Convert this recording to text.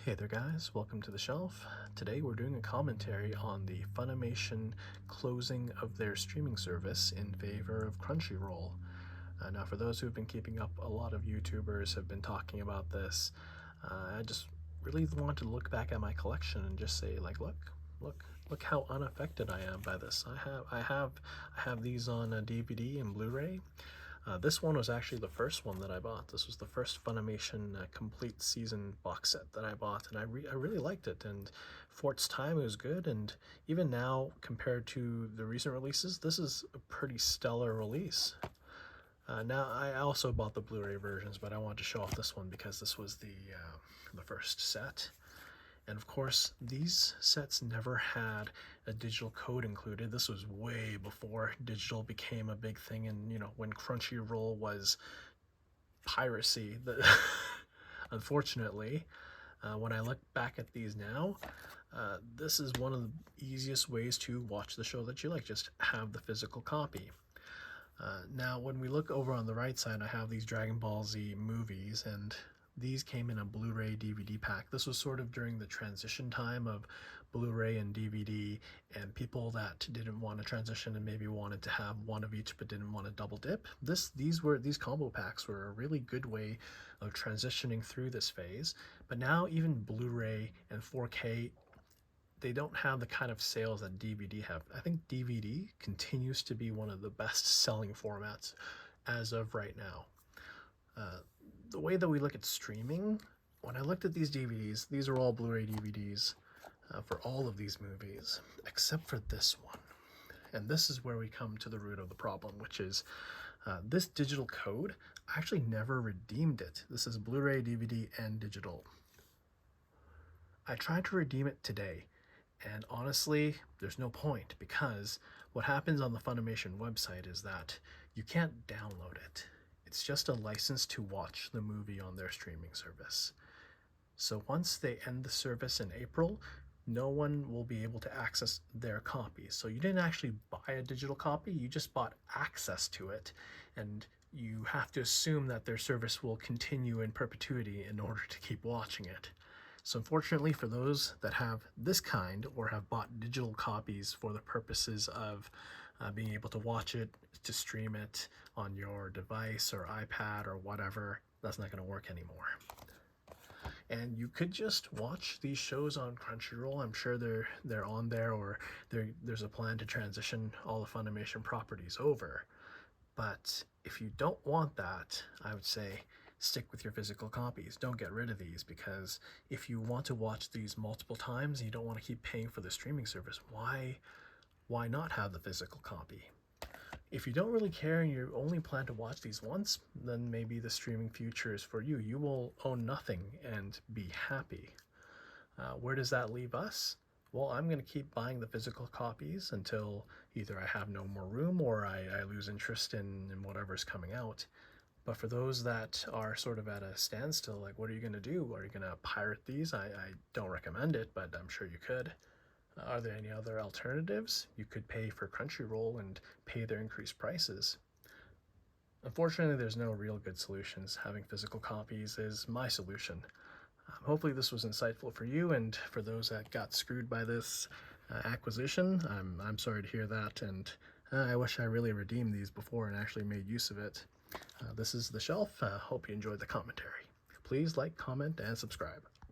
Hey there guys, welcome to the Shelf. Today we're doing a commentary on the Funimation closing of their streaming service in favor of Crunchyroll. Now for those who've been keeping up, a lot of YouTubers have been talking about this. I just really want to look back at my collection and just say like, look how unaffected I am by this. I have these on a DVD and Blu-ray. This one was actually the first one that I bought. This was the first Funimation complete season box set that I bought, and I really liked it. And for its time, it was good. And even now, compared to the recent releases, this is a pretty stellar release. Now, I also bought the Blu-ray versions, but I wanted to show off this one because this was the first set. And of course, these sets never had a digital code included. This was way before digital became a big thing, and when Crunchyroll was piracy. Unfortunately, when I look back at these now, this is one of the easiest ways to watch the show that you like. Just have the physical copy. Now, when we look over on the right side, I have these Dragon Ball Z movies, and these came in a Blu-ray DVD pack. This was sort of during the transition time of Blu-ray and DVD, and people that didn't want to transition and maybe wanted to have one of each but didn't want to double dip. These combo packs were a really good way of transitioning through this phase. But now even Blu-ray and 4K, they don't have the kind of sales that DVD have. I think DVD continues to be one of the best selling formats as of right now. The way that we look at streaming, when I looked at these DVDs, these are all Blu-ray DVDs for all of these movies, except for this one. And this is where we come to the root of the problem, which is this digital code. I actually never redeemed it. This is Blu-ray, DVD, and digital. I tried to redeem it today, and honestly, there's no point, because what happens on the Funimation website is that you can't download it. It's just a license to watch the movie on their streaming service. So once they end the service in April, no one will be able to access their copies. So you didn't actually buy a digital copy, you just bought access to it, and you have to assume that their service will continue in perpetuity in order to keep watching it. So unfortunately, for those that have this kind or have bought digital copies for the purposes of being able to watch it, to stream it on your device or iPad or whatever, that's not going to work anymore. And you could just watch these shows on Crunchyroll. I'm sure they're on there, or there's a plan to transition all the Funimation properties over. But if you don't want that, I would say stick with your physical copies. Don't get rid of these, because if you want to watch these multiple times and you don't want to keep paying for the streaming service, why not have the physical copy? If you don't really care and you only plan to watch these once, then maybe the streaming future is for you. You will own nothing and be happy. Where does that leave us? Well, I'm going to keep buying the physical copies until either I have no more room or I lose interest in whatever's coming out. But for those that are sort of at a standstill, like, what are you going to do? Are you going to pirate these? I don't recommend it, but I'm sure you could. Are there any other alternatives? You could pay for Crunchyroll and pay their increased prices. Unfortunately, there's no real good solutions. Having physical copies is my solution. Hopefully this was insightful for you, and for those that got screwed by this acquisition, I'm sorry to hear that, and I wish I really redeemed these before and actually made use of it. This is The Shelf. Hope you enjoyed the commentary. Please like, comment, and subscribe.